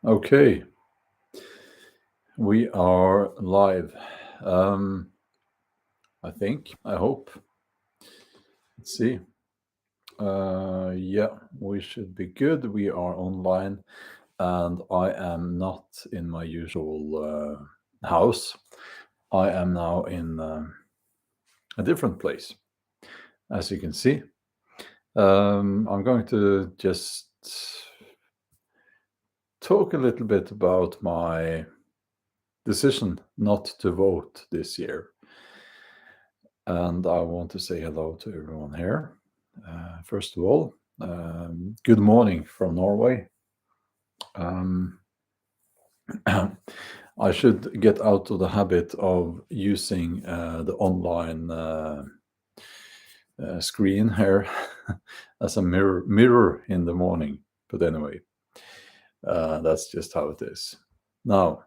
Okay, we are live. I hope. Let's see. Yeah, we should be good. We are online, and I am not in my usual house. I am now in a different place, as you can see. I'm going to just talk a little bit about my decision not to vote this year. And I want to say hello to everyone here. First of all, good morning from Norway. Um, I should get out of the habit of using the online screen here as a mirror in the morning. But anyway, that's just how it is. Now,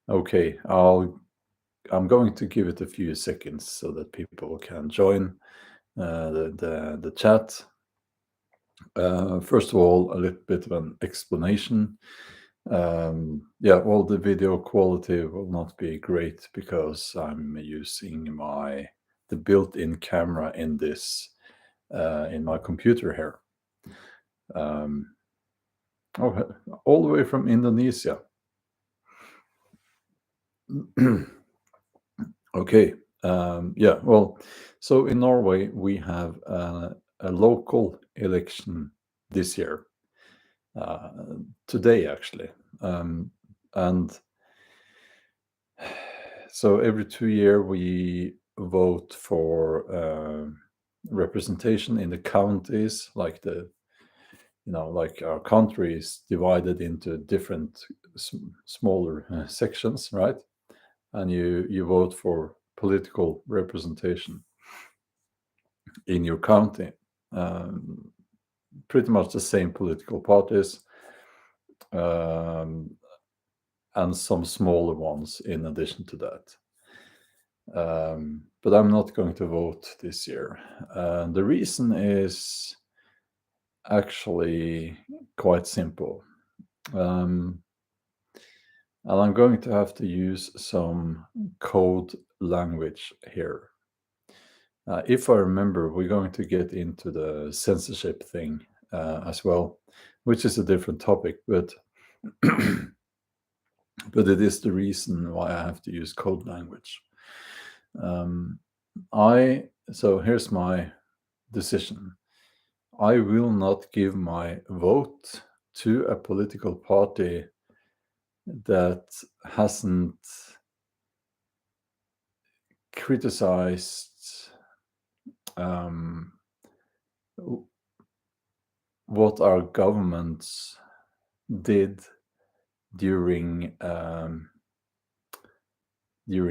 okay, I'm going to give it a few seconds so that people can join the chat. First of all, a little bit of an explanation. Yeah, well, the video quality will not be great because I'm using the built-in camera in this in my computer here. All the way from Indonesia. Okay. Yeah. Well, so in Norway we have a local election this year. Today actually, and so every 2 year we vote for representation in the counties, like like our country is divided into different smaller sections, right? And you vote for political representation in your county. Pretty much the same political parties, um, and some smaller ones in addition to that. But I'm not going to vote this year. The reason is actually quite simple. And I'm going to have to use some code language here. If I remember, we're going to get into the censorship thing as well, which is a different topic, but but it is the reason why I have to use code language. So here's my decision. I will not give my vote to a political party that hasn't criticized what our governments did during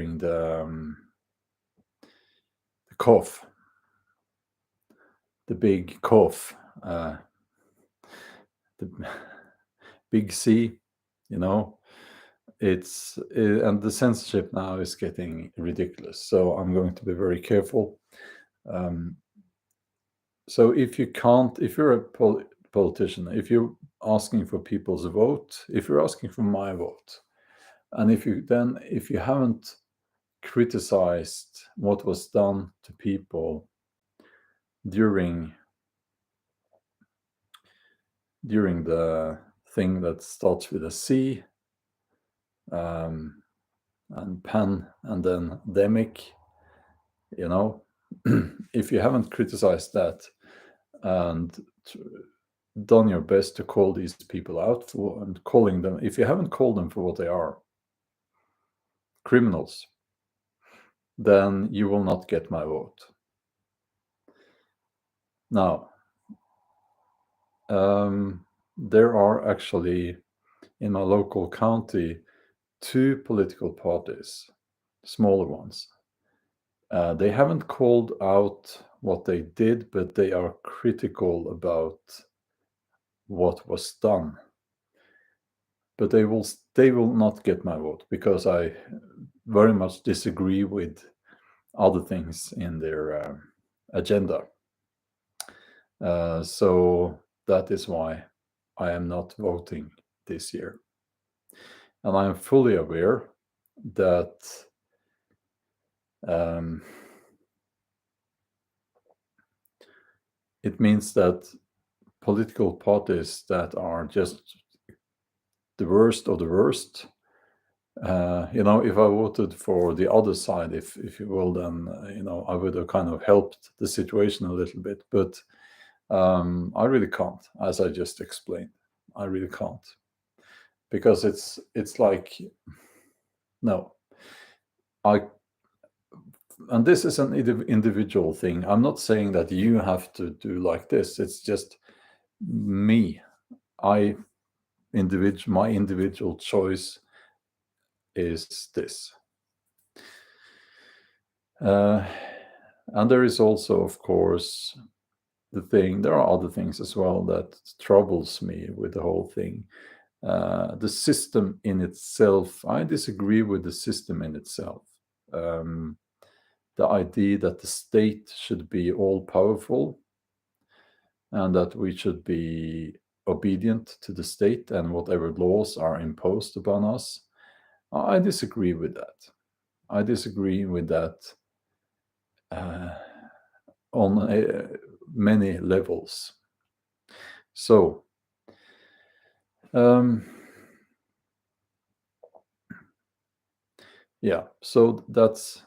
the cough, the big cough, the big C, and the censorship now is getting ridiculous. So I'm going to be very careful. So if you're a politician, if you're asking for people's vote, if you're asking for my vote, and if you haven't criticized what was done to people during the thing that starts with a C, and pen, and then demic, if you haven't criticized that and done your best to call these people out and calling them, if you haven't called them for what they are, criminals, then you will not get my vote. Now, there are actually in my local county 2 political parties, smaller ones. They haven't called out what they did, but they are critical about what was done. But they will not get my vote because I very much disagree with other things in their agenda. So that is why I am not voting this year. And I am fully aware that it means that political parties that are just the worst of the worst, if I voted for the other side, if you will, then I would have kind of helped the situation a little bit. But I really can't, as I just explained. I really can't, because it's like, no, and this is an individual thing. I'm not saying that you have to do like this. It's just me. My individual choice is this. And there is also, of course, there are other things as well that troubles me with the whole thing. The system in itself, I disagree with the system in itself. The idea that the state should be all powerful and that we should be obedient to the state and whatever laws are imposed upon us, I disagree with that. I disagree with that on many levels. So, yeah, so that's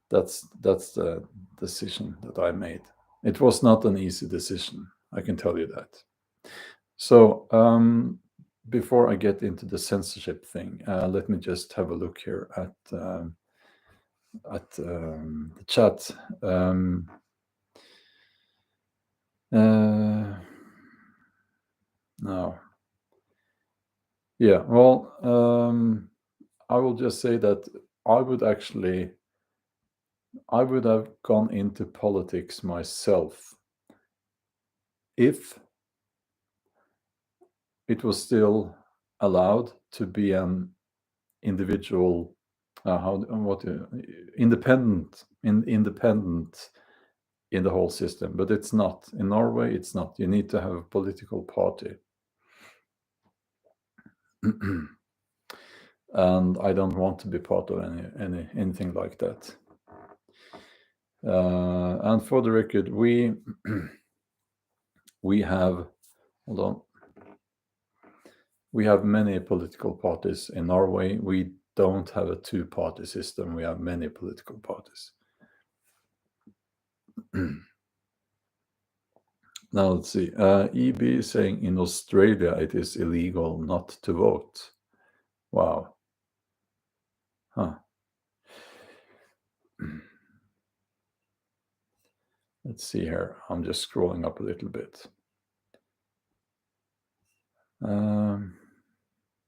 the decision that I made. It was not an easy decision, I can tell you that. So before I get into the censorship thing, let me just have a look here at the chat. No. Yeah, well, I will just say that I would have gone into politics myself if it was still allowed to be an individual, independent in the whole system. But it's not. In Norway, it's not. You need to have a political party. And I don't want to be part of anything like that. And for the record, we have, hold on, we have many political parties in Norway. We don't have a two-party system. We have many political parties. Now let's see. EB is saying in Australia it is illegal not to vote. Wow. Huh. Let's see here. I'm just scrolling up a little bit.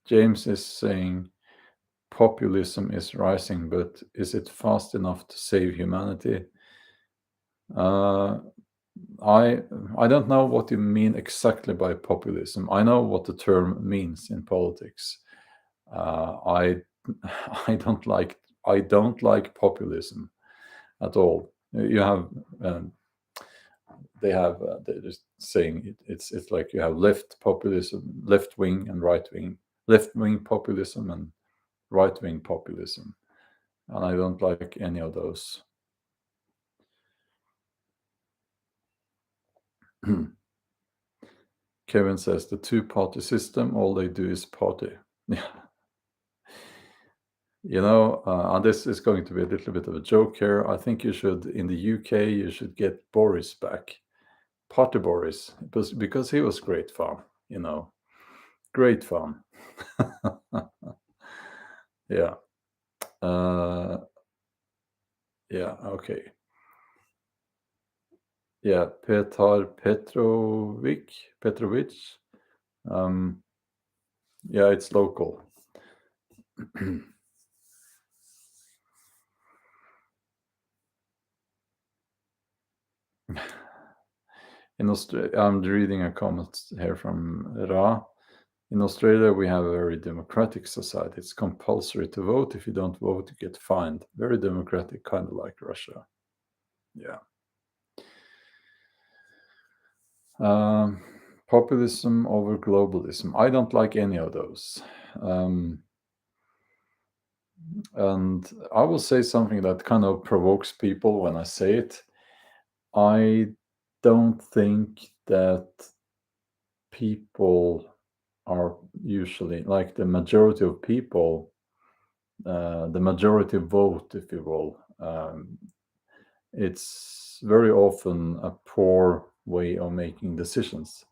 James is saying populism is rising, but is it fast enough to save humanity? I don't know what you mean exactly by populism. I know what the term means in politics. I don't like populism at all. You have they're just saying it's like you have left populism, left wing and right wing, left wing populism and right wing populism, and I don't like any of those. Kevin says the two-party system, all they do is party. Yeah. And this is going to be a little bit of a joke here. I think you should, in the UK, you should get Boris back. Party Boris, because he was great fun, great fun. Yeah. Yeah, okay. Yeah, Petrovic. Yeah, it's local. In Australia, I'm reading a comment here from Ra. In Australia, we have a very democratic society. It's compulsory to vote. If you don't vote, you get fined. Very democratic, kind of like Russia. Yeah. Um, Populism over globalism. I don't like any of those. Um, and I will say something that kind of provokes people when I say it. I don't think that people are usually like the majority of people, the majority vote, if you will. It's very often a poor way of making decisions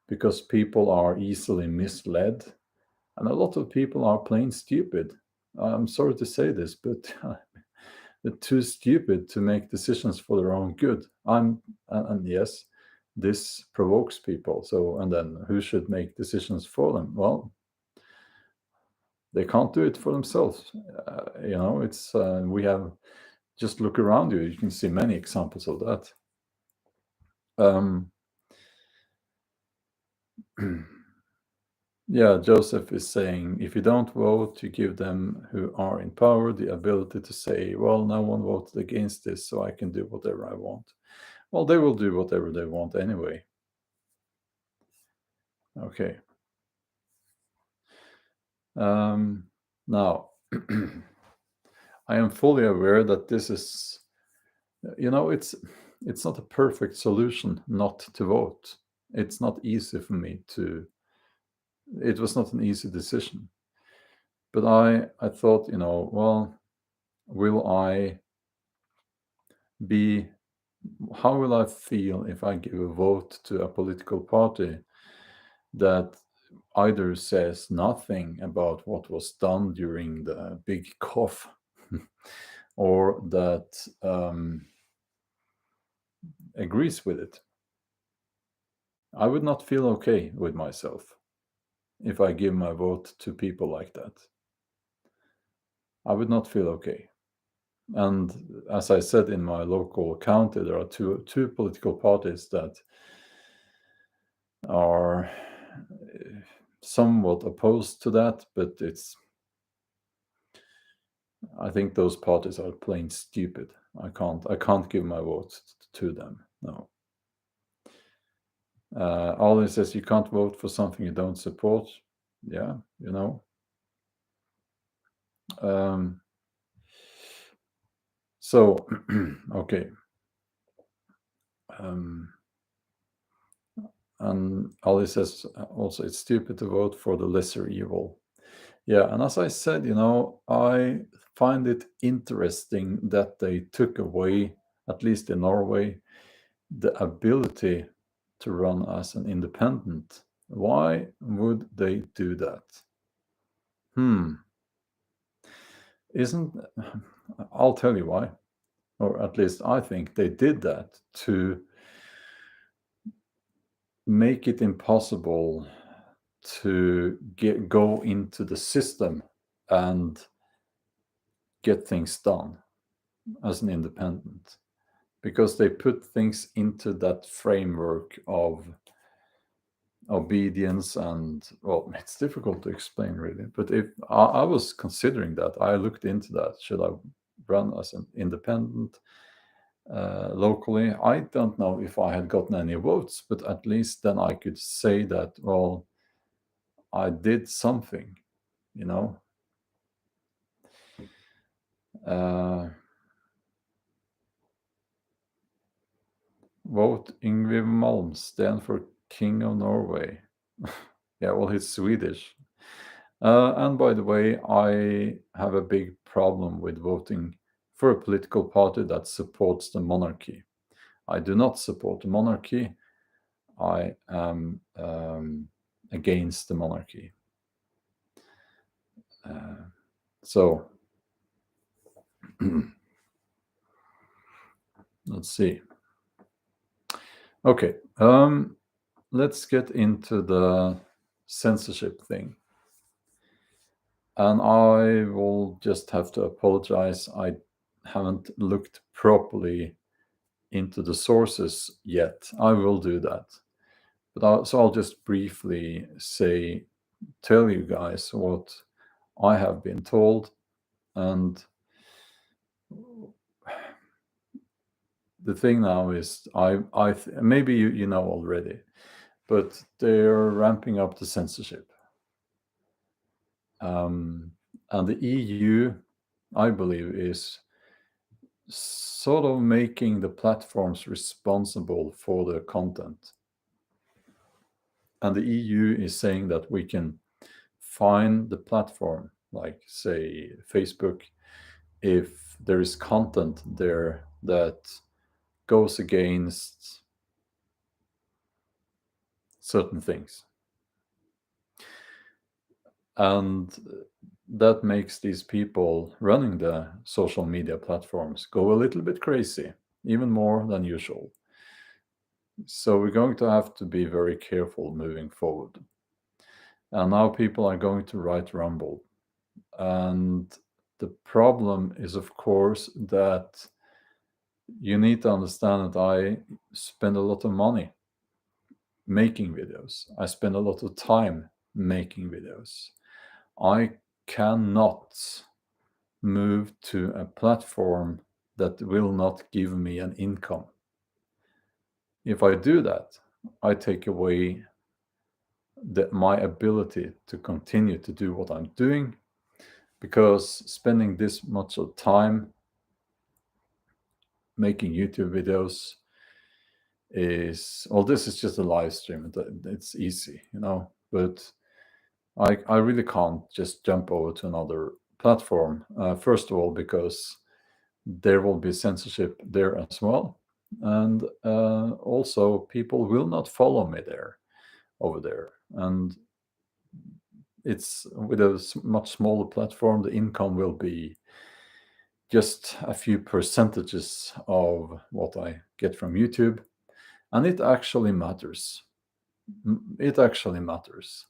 because people are easily misled, and a lot of people are plain stupid. I'm sorry to say this, but they're too stupid to make decisions for their own good. And yes, this provokes people. So, and then who should make decisions for them? Well, they can't do it for themselves. It's we have just look around you. You can see many examples of that. Um, yeah, Joseph is saying if you don't vote, you give them who are in power the ability to say, well, no one voted against this, so I can do whatever I want. Well, they will do whatever they want anyway. Okay. Now, I am fully aware that this is, it's not a perfect solution not to vote. It's not easy for me to. It was not an easy decision, but I thought, well, will I be? How will I feel if I give a vote to a political party that either says nothing about what was done during the big cough or that agrees with it? I would not feel okay with myself if I give my vote to people like that. I would not feel okay. And as I said, in my local county, there are two political parties that are somewhat opposed to that, but I think those parties are plain stupid. I can't give my vote to them. No. Ali says you can't vote for something you don't support. Yeah, So, okay. And Ali says also it's stupid to vote for the lesser evil. Yeah, and as I said, I find it interesting that they took away, at least in Norway, the ability to run as an independent. Why would they do that? Isn't I'll tell you why, or at least I think they did that to make it impossible to go into the system and get things done as an independent, because they put things into that framework of obedience. And well, it's difficult to explain really, but if I was considering that, I looked into that, should I run as an independent locally? I don't know if I had gotten any votes, but at least then I could say that, well, I did something, you know. Vote Yngve Malmsten for King of Norway. Yeah, well, he's Swedish. And by the way, I have a big problem with voting for a political party that supports the monarchy. I do not support the monarchy. I am against the monarchy. So let's see. Okay, let's get into the censorship thing. And I will just have to apologize. I haven't looked properly into the sources yet. I will do that. But I'll just briefly tell you guys what I have been told. And the thing now is, maybe you know already, but they're ramping up the censorship. And the EU, I believe, is sort of making the platforms responsible for the content. And the EU is saying that we can fine the platform, like say Facebook, if there is content there that goes against certain things. And that makes these people running the social media platforms go a little bit crazy, even more than usual. So we're going to have to be very careful moving forward. And now people are going to write Rumble. And the problem is, of course, that you need to understand that I spend a lot of money making videos. I spend a lot of time making videos. I cannot move to a platform that will not give me an income. If I do that, I take away my ability to continue to do what I'm doing, because spending this much of time making YouTube videos is, well, this is just a live stream. It's easy, but I really can't just jump over to another platform. First of all, because there will be censorship there as well. And also, people will not follow me over there. And it's with a much smaller platform, the income will be just a few percentages of what I get from YouTube. And it actually matters. It actually matters.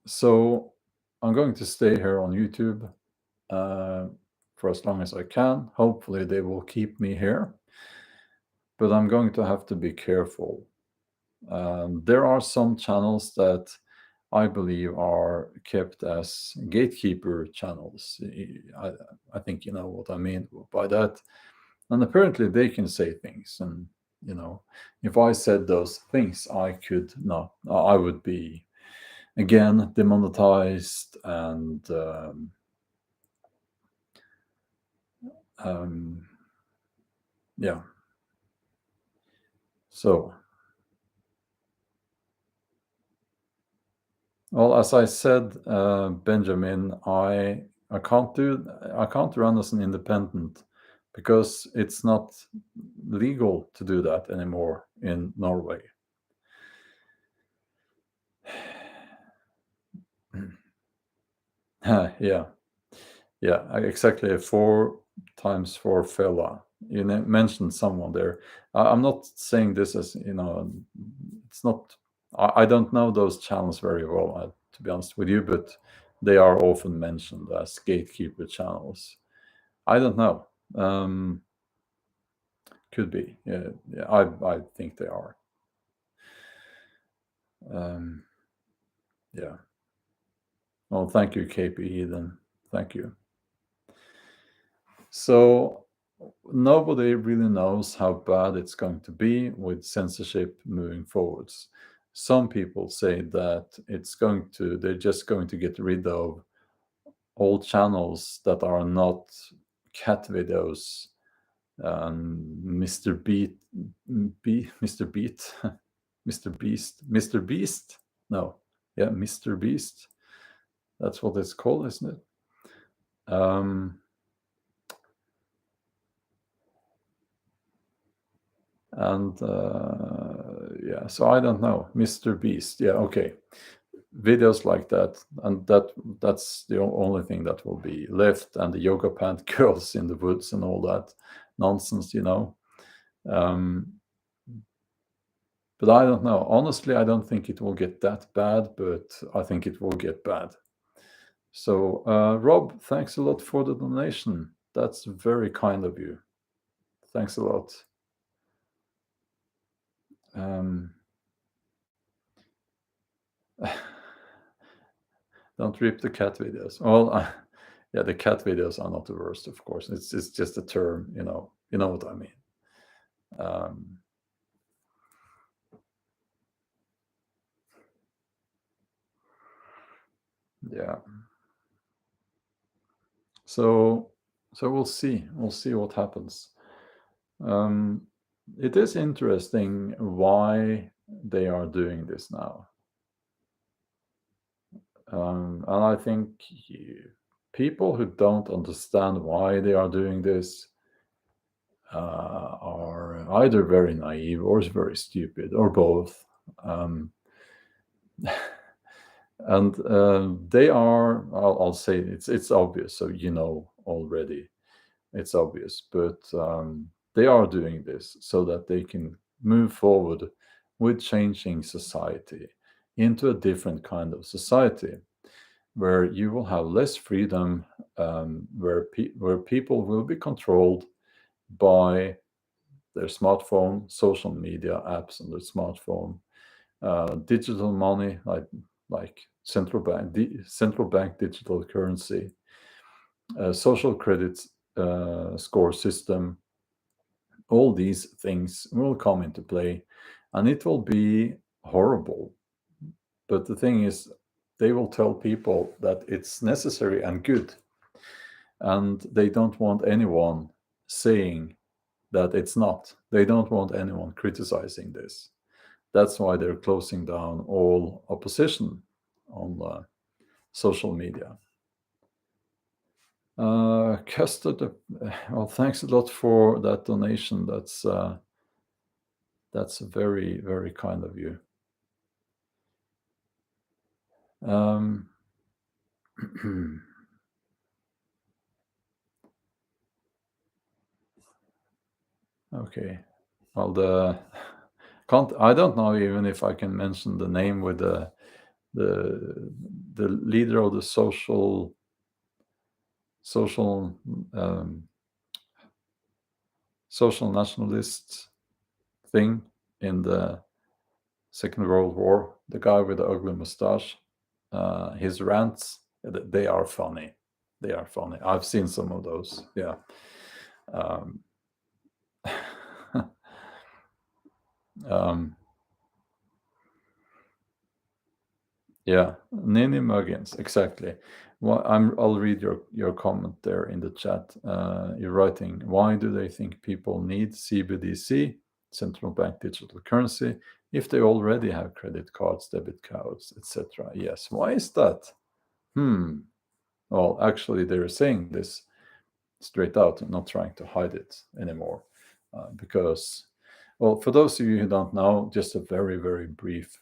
So I'm going to stay here on YouTube for as long as I can. Hopefully they will keep me here, but I'm going to have to be careful. There are some channels that I believe are kept as gatekeeper channels. I think you know what I mean by that. And apparently they can say things, and if I said those things, I would be again demonetized, and yeah. So, well, as I said, Benjamin, I can't run as an independent because it's not legal to do that anymore in Norway. Yeah, exactly. 4 times 4 fella. You mentioned someone there. I'm not saying this as it's not. I don't know those channels very well, to be honest with you, but they are often mentioned as gatekeeper channels. I don't know. Could be. Yeah, I think they are. Yeah. Well, thank you, KPE. Then thank you. So nobody really knows how bad it's going to be with censorship moving forwards. Some people say that they're just going to get rid of all channels that are not cat videos. Mr. Mr. Beat, Mr. Beast. No, yeah, Mr. Beast. That's what it's called, isn't it? And yeah, so I don't know, Mr. Beast. Yeah, okay, videos like that, and that's the only thing that will be left, and the yoga pant girls in the woods and all that nonsense. But I don't know. Honestly, I don't think it will get that bad, but I think it will get bad. So, Rob, thanks a lot for the donation. That's very kind of you. Thanks a lot. Don't rip the cat videos. Well, Yeah, the cat videos are not the worst, of course. It's just a term, you know what I mean. Um, yeah. So we'll see what happens. Um, it is interesting why they are doing this now. And I think people who don't understand why they are doing this are either very naive or very stupid or both. Um, and they are, I'll say it's obvious, so you know already, it's obvious, but they are doing this so that they can move forward with changing society into a different kind of society where you will have less freedom, where people will be controlled by their smartphone, social media apps on their smartphone, digital money like central bank digital currency, social credit score system. All these things will come into play, and it will be horrible. But the thing is, they will tell people that it's necessary and good, and they don't want anyone saying that it's not. They don't want anyone criticizing this. That's why they're closing down all opposition on social media. Custard, well, thanks a lot for that donation. That's very, very kind of you. Um, okay. Well, I don't know even if I can mention the name with the the leader of the social um, social nationalist thing in the Second World War. The guy with the ugly mustache. His rants, they are funny. They are funny. I've seen some of those. Yeah. Um, um, Yeah, Nini Muggins, exactly. Well, I'll read your comment there in the chat. You're writing, why do they think people need CBDC, central bank digital currency, if they already have credit cards, debit cards, etc.? Yes, why is that? Well, actually, they're saying this straight out and not trying to hide it anymore. Because, well, for those of you who don't know, just a very, very brief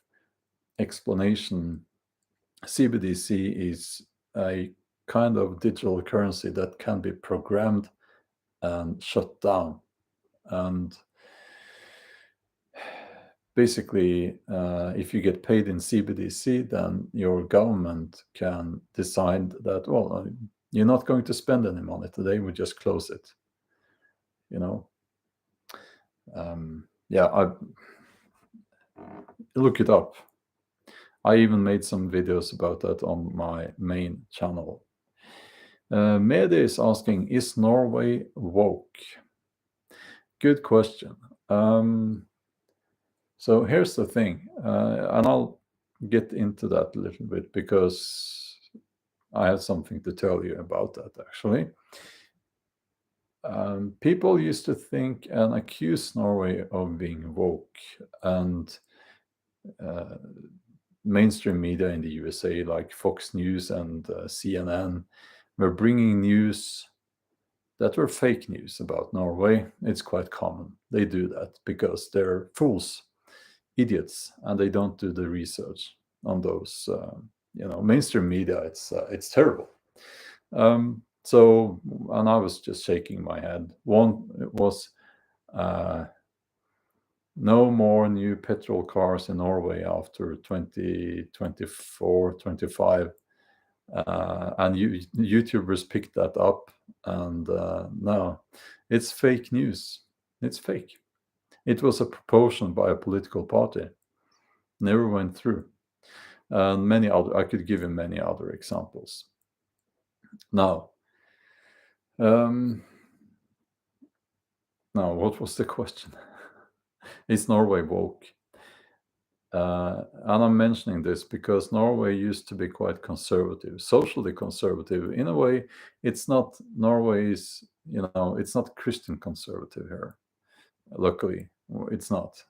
explanation. CBDC is a kind of digital currency that can be programmed and shut down. And basically, if you get paid in CBDC, then your government can decide that, well, you're not going to spend any money today, we just close it. You know? Yeah, I look it up. I even made some videos about that on my main channel. Mede is asking, is Norway woke? Good question. So here's the thing, and I'll get into that a little bit because I have something to tell you about that actually. People used to think and accuse Norway of being woke, and mainstream media in the USA, like Fox News and CNN, were bringing news that were fake news about Norway. It's quite common. They do that because they're fools, idiots, and they don't do the research on those. Mainstream media. It's terrible. So, and I was just shaking my head. One was no more new petrol cars in Norway after 2024, 25. And YouTubers picked that up, and no, it's fake news. It's fake. It was a proposal by a political party, never went through. And I could give you many other examples. Now, Um, Now, what was the question? Is Norway woke? And I'm mentioning this because Norway used to be quite conservative, socially conservative. In a way, it's not Norway's, it's not Christian conservative here. Luckily, it's not.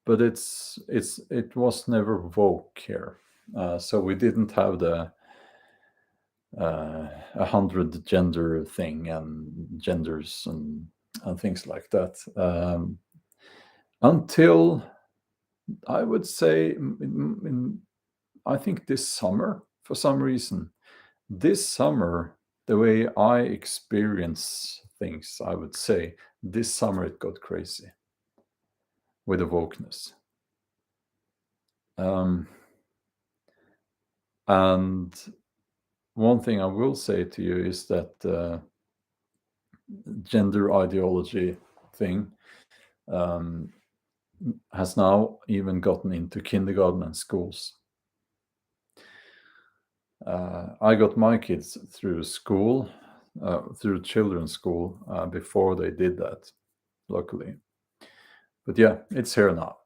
But it was never woke here. So we didn't have the 100 gender thing and genders and things like that. Until I would say, I think this summer, for some reason, this summer, the way I experience things, I would say, this summer it got crazy with the wokeness. And one thing I will say to you is that gender ideology thing has now even gotten into kindergarten and schools. I got my kids through school, through children's school, before they did that, luckily. But yeah, it's here now.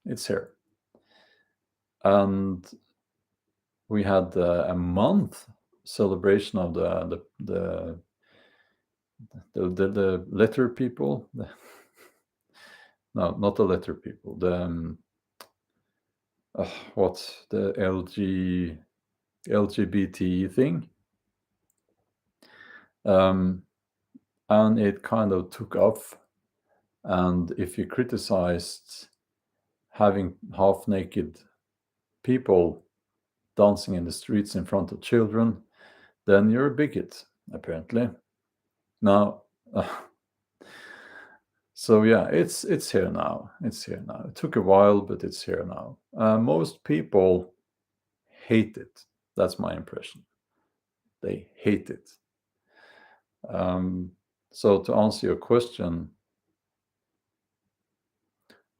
It's here. And we had a month celebration of the letter people. No, not the letter people. The LGBT thing. And it kind of took off. And if you criticized having half naked people dancing in the streets in front of children, then you're a bigot, apparently. Now, so yeah, it's here now. It's here now. It took a while, but it's here now. Most people hate it. That's my impression. They hate it. So to answer your question,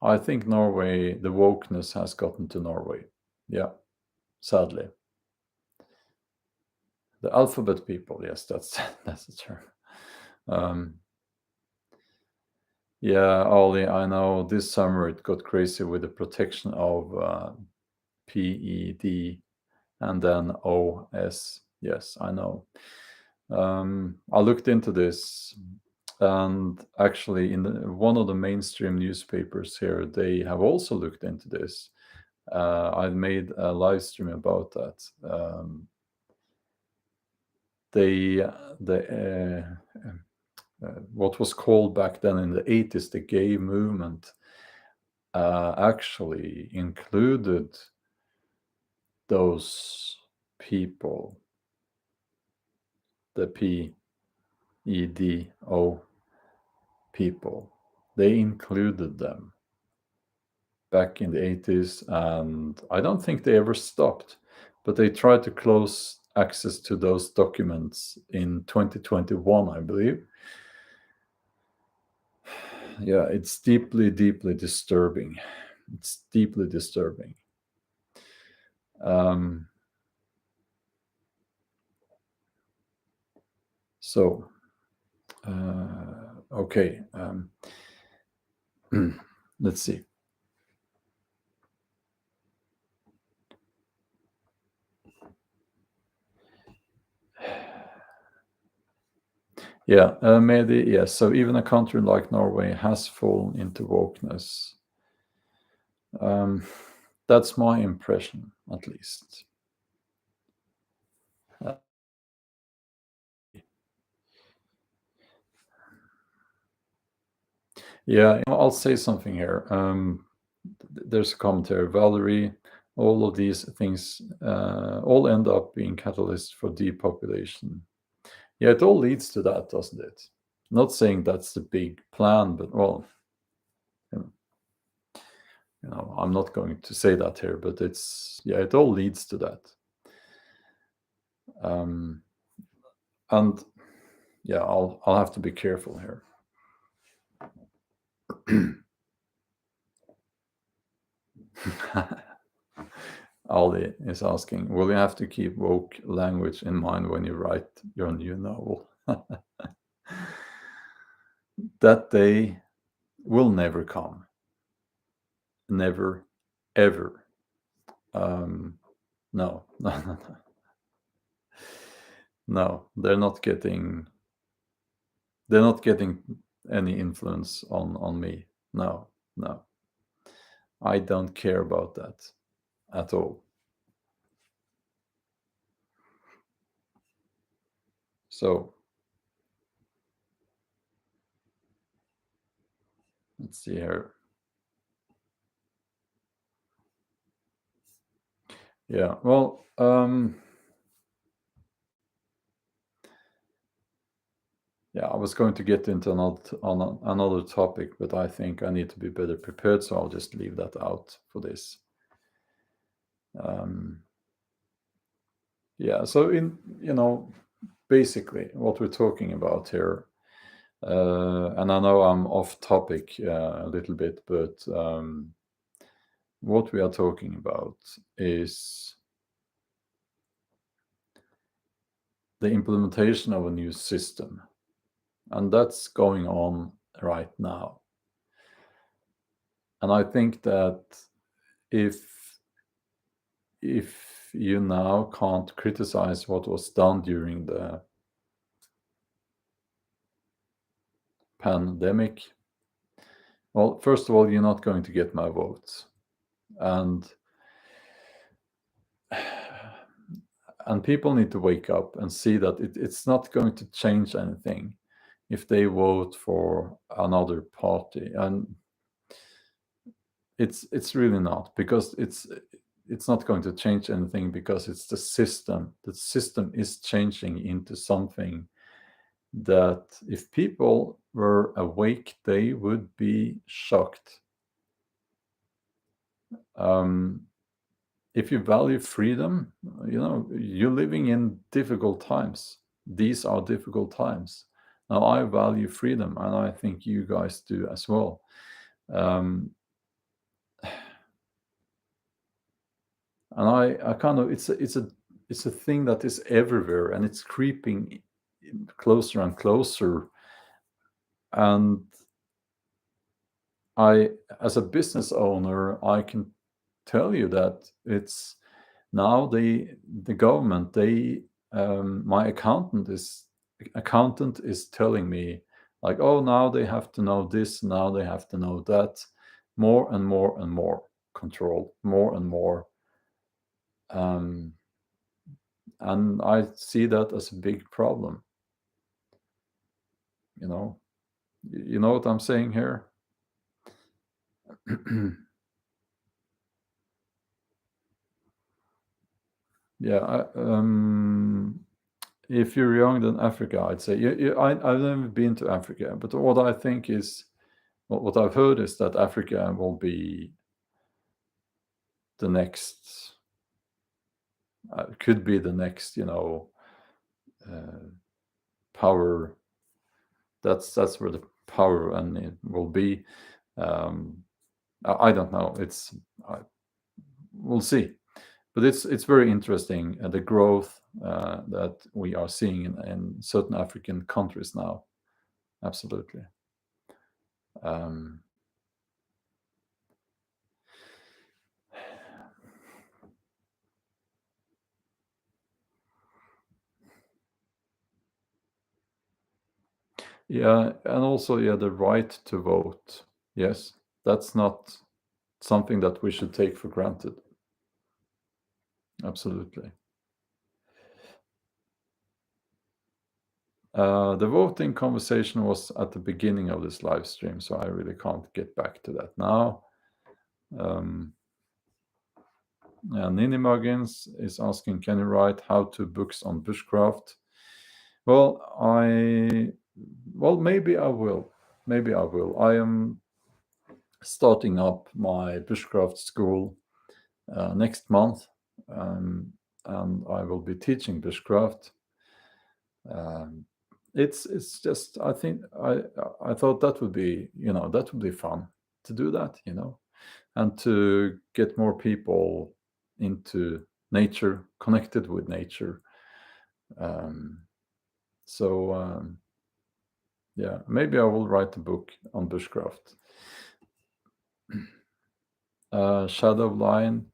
I think Norway, the wokeness has gotten to Norway. Yeah, sadly. The alphabet people, yes, that's that's the term. Yeah, Ollie, I know this summer it got crazy with the protection of PED and then OS. Yes, I know. I looked into this, and actually, in one of the mainstream newspapers here, they have also looked into this. I made a live stream about that. The what was called back then in the 80s the gay movement actually included those people, the PEDO people. They included them back in the 80s, and I don't think they ever stopped, but they tried to close access to those documents in 2021, I believe. Yeah, it's deeply, deeply disturbing. It's deeply disturbing. So, okay. Let's see. Yeah, Mehdi, yes. So even a country like Norway has fallen into wokeness. That's my impression, at least. Yeah, I'll say something here. There's a commentary, Valerie. All of these things all end up being catalysts for depopulation. Yeah, it all leads to that, doesn't it? Not saying that's the big plan, but well, I'm not going to say that here, but it all leads to that. And yeah, I'll have to be careful here. Ollie, Ali is asking, will you have to keep woke language in mind when you write your new novel? That day will never come. Never, ever. No, no, no, no. No, they're not getting any influence on me. No, no. I don't care about that at all. So let's see here. Yeah, well, yeah, I was going to get into another topic, but I think I need to be better prepared, so I'll just leave that out for this. Yeah, so basically what we're talking about here, and I know I'm off topic a little bit, but what we are talking about is the implementation of a new system, and that's going on right now. And I think that if you now can't criticize what was done during the pandemic, well, first of all, you're not going to get my votes, and people need to wake up and see that it's not going to change anything if they vote for another party, and it's really not, because it's not going to change anything, because it's the system. The system is changing into something that if people were awake, they would be shocked. If you value freedom, you're living in difficult times. These are difficult times. Now, I value freedom, and I think you guys do as well. And I kind of, it's a thing that is everywhere, and it's creeping closer and closer. And as a business owner, I can tell you that it's now the government. My accountant is telling me, like, oh, now they have to know this, now they have to know that, more and more and more control, more and more. And I see that as a big problem. You know what I'm saying here? Yeah, if you're young, then Africa, I'd say. I've never been to Africa, but what I think is, what I've heard is that Africa will be the next, could be the next, power. That's where the power and it will be. I don't know. We'll see. But it's very interesting, the growth that we are seeing in certain African countries now. Absolutely. Yeah, and also, yeah, the right to vote. Yes, that's not something that we should take for granted. Absolutely. The voting conversation was at the beginning of this live stream, so I really can't get back to that now. Yeah, Nini Muggins is asking, can you write how-to books on bushcraft? Well, maybe I will. Maybe I will. I am starting up my bushcraft school next month, and I will be teaching bushcraft. It's just, I think I thought that would be fun to do that, and to get more people into nature, connected with nature. So yeah, maybe I will write a book on bushcraft. Shadow Lion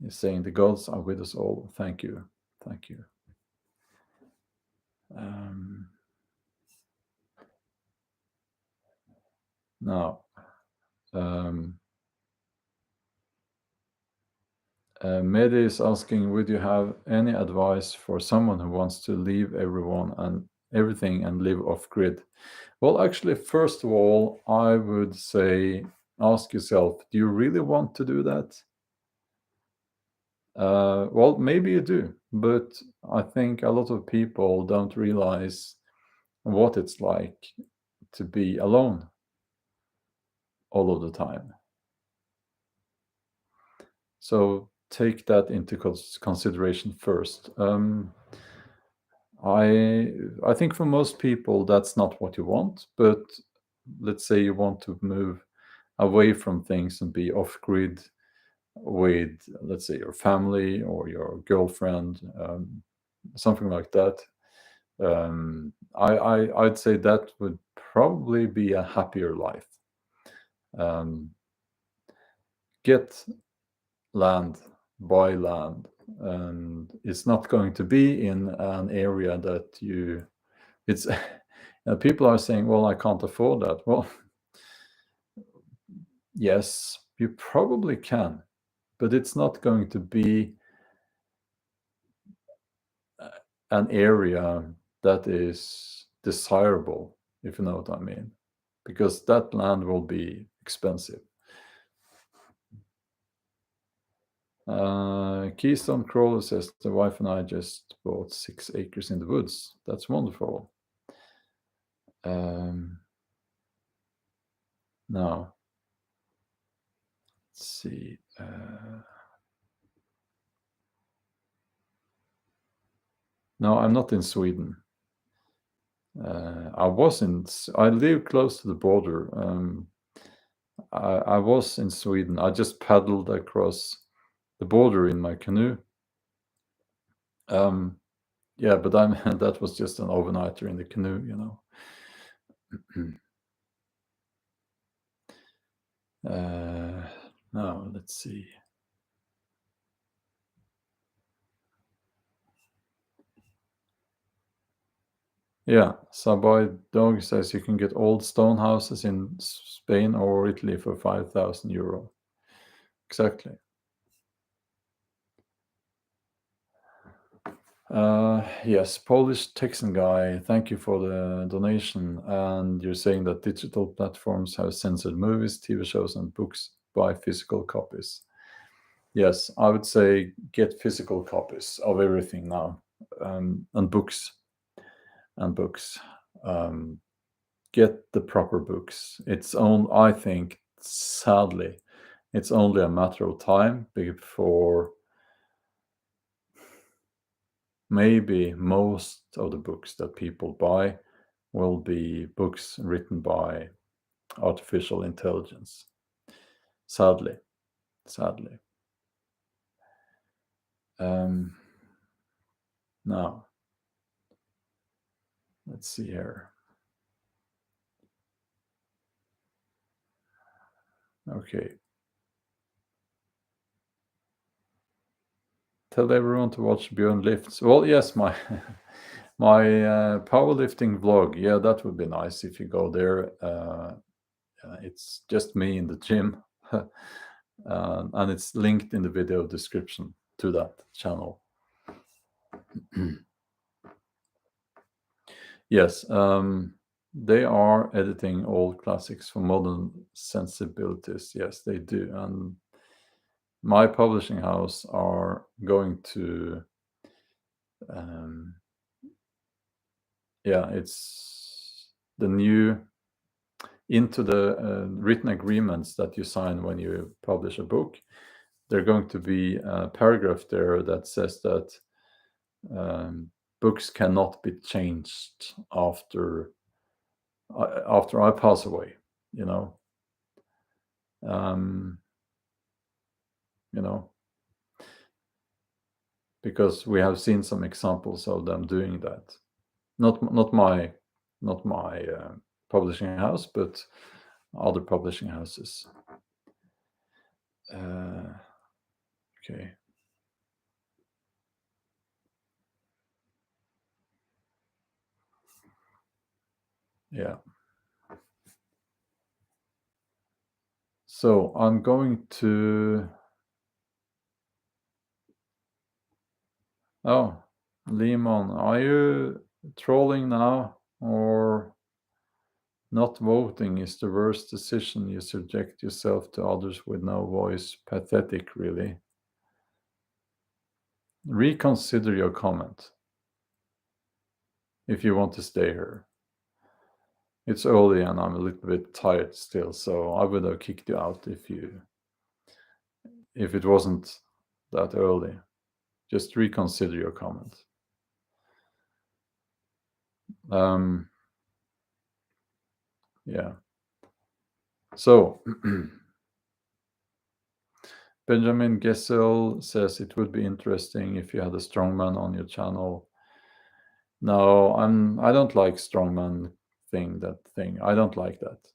is saying the gods are with us all. Thank you. Thank you. Now, Mehdi is asking, would you have any advice for someone who wants to leave everyone and everything and live off grid? Well, actually, first of all, I would say, ask yourself, do you really want to do that? Well, maybe you do, but I think a lot of people don't realize what it's like to be alone all of the time. So take that into consideration first. I think for most people that's not what you want, but let's say you want to move away from things and be off grid with, let's say, your family or your girlfriend, something like that. I'd say that would probably be a happier life. Get land, buy land, and it's not going to be in an area that it's people are saying, well, I can't afford that. Well, yes, you probably can, but it's not going to be an area that is desirable, if you know what I mean, because that land will be expensive. Keystone Crawler says the wife and I just bought 6 acres in the woods. That's wonderful. Now, let's see. No, I'm not in Sweden. I live close to the border. I was in Sweden. I just paddled across the border in my canoe. Yeah, but that was just an overnighter in the canoe, you know. Now, let's see. Yeah, Saboy Dog says you can get old stone houses in Spain or Italy for 5,000 euro. Exactly. Yes, Polish Texan guy, thank you for the donation. And you're saying that digital platforms have censored movies, TV shows, and books by physical copies. Yes, I would say get physical copies of everything now, and books. Get the proper books. I think, sadly, it's only a matter of time before maybe most of the books that people buy will be books written by artificial intelligence. Sadly. Now, let's see here. Okay. Tell everyone to watch Bjorn lifts. Well, yes, my my powerlifting vlog. Yeah, that would be nice if you go there. It's just me in the gym, and it's linked in the video description to that channel. Yes, they are editing old classics for modern sensibilities. Yes, they do. And my publishing house are going to, it's the new, into the written agreements that you sign when you publish a book. There's going to be a paragraph there that says that books cannot be changed after I pass away, you know. You know, because we have seen some examples of them doing that. Not my publishing house, but other publishing houses. Okay. Yeah. So I'm going to. Oh, Lemon, are you trolling now, or not voting is the worst decision? You subject yourself to others with no voice. Pathetic, really. Reconsider your comment if you want to stay here. It's early and I'm a little bit tired still, so I would have kicked you out if it wasn't that early. Just reconsider your comment. Yeah. So Benjamin Gessel says it would be interesting if you had a strongman on your channel. No, I don't like strongman thing. I don't like that.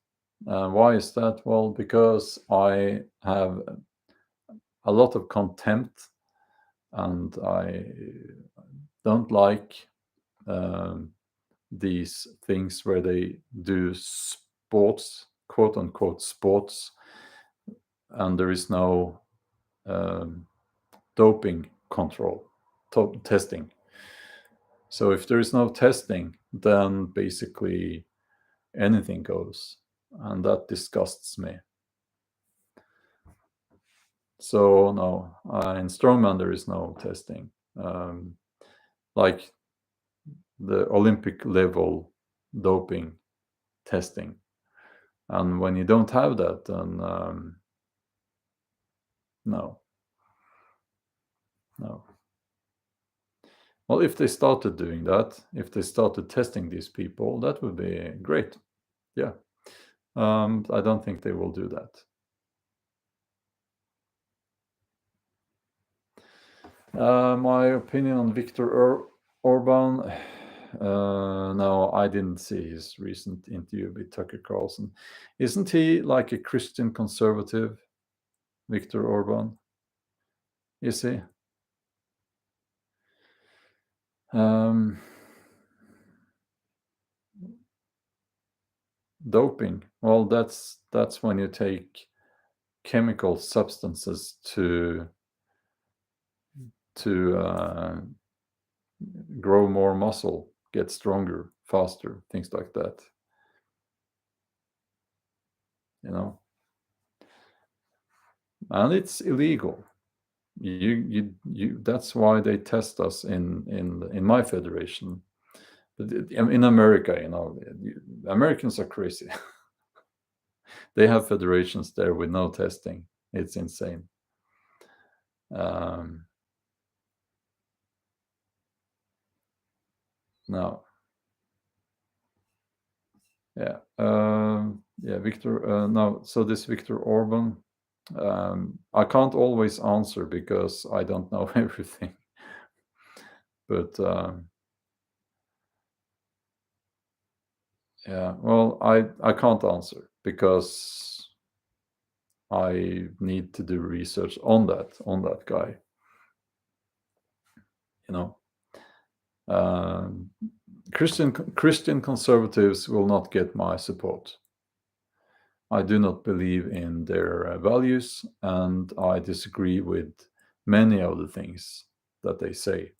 Why is that? Well, because I have a lot of contempt, and I don't like these things where they do sports, quote unquote sports, and there is no doping control, testing. So if there is no testing, then basically anything goes, and that disgusts me. So no, in strongman there is no testing, like the Olympic level doping testing. And when you don't have that, then no. Well, if they started doing that, if they started testing these people, that would be great. Yeah. I don't think they will do that. My opinion on Viktor Orban. No, I didn't see his recent interview with Tucker Carlson. Isn't he like a Christian conservative, Viktor Orban? Is he? Doping. Well, that's when you take chemical substances to grow more muscle, get stronger, faster, things like that. You know, and it's illegal. You that's why they test us in my federation. But in America, you know, Americans are crazy. They have federations there with no testing. It's insane. No. Yeah. Yeah, Victor. No. So this Viktor Orban, I can't always answer because I don't know everything. But yeah, well, I can't answer because I need to do research on that guy. You know, Christian conservatives will not get my support. I do not believe in their values, and I disagree with many of the things that they say.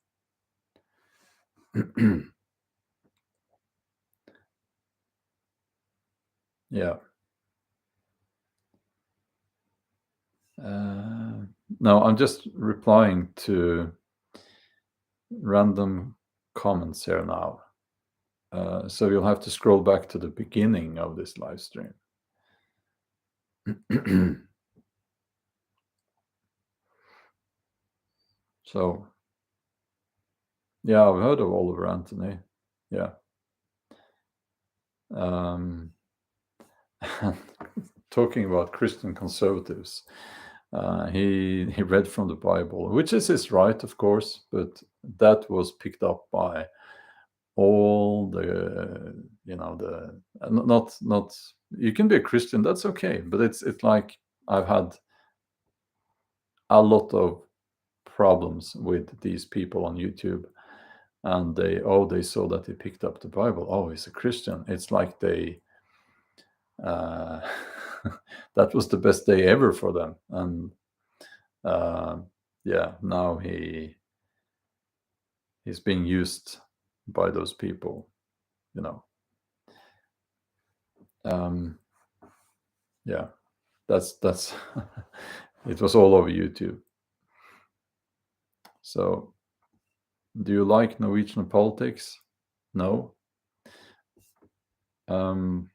Yeah. No, I'm just replying to random comments here now. So you'll have to scroll back to the beginning of this live stream. So, yeah, I've heard of Oliver Anthony. Yeah. Talking about Christian conservatives, He read from the Bible, which is his right, of course, but that was picked up by all the not you can be a Christian, that's okay, but it's like I've had a lot of problems with these people on YouTube, and they saw that he picked up the Bible. Oh, he's a Christian. It's like they uh, that was the best day ever for them, and uh, yeah, now he's being used by those people, you know. Um, yeah, that's it was all over YouTube. So, do you like Norwegian politics? No. Um,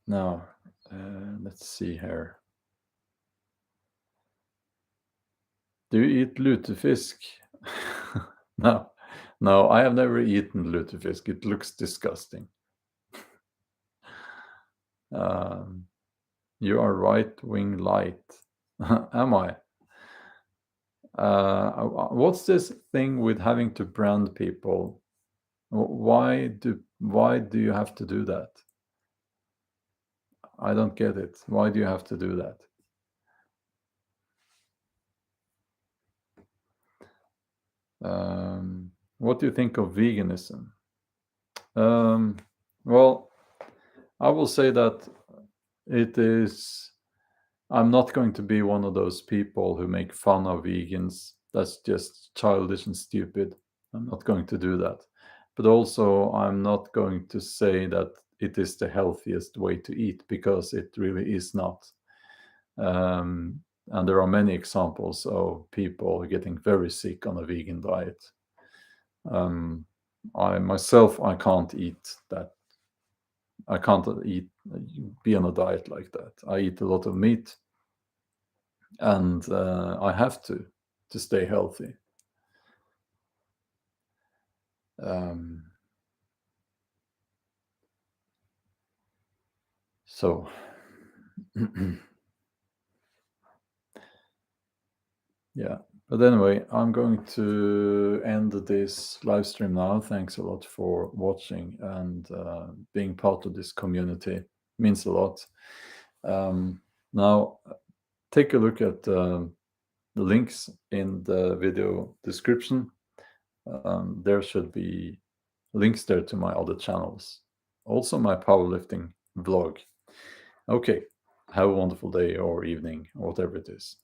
no. Let's see here. Do you eat lutefisk? No, no, I have never eaten lutefisk. It looks disgusting. Um, you are right wing light. Am I? What's this thing with having to brand people? Why do you have to do that? I don't get it. Why do you have to do that? What do you think of veganism? Um, well, I will say that it is. I'm not going to be one of those people who make fun of vegans. That's just childish and stupid. I'm not going to do that. But also, I'm not going to say that it is the healthiest way to eat, because it really is not. And there are many examples of people getting very sick on a vegan diet. I myself, I can't eat that. I can't be on a diet like that. I eat a lot of meat, and I have to stay healthy. Um, so, yeah. But anyway, I'm going to end this live stream now. Thanks a lot for watching and being part of this community. It means a lot. Now, take a look at the links in the video description. There should be links there to my other channels, also my powerlifting vlog. Okay, have a wonderful day or evening or whatever it is.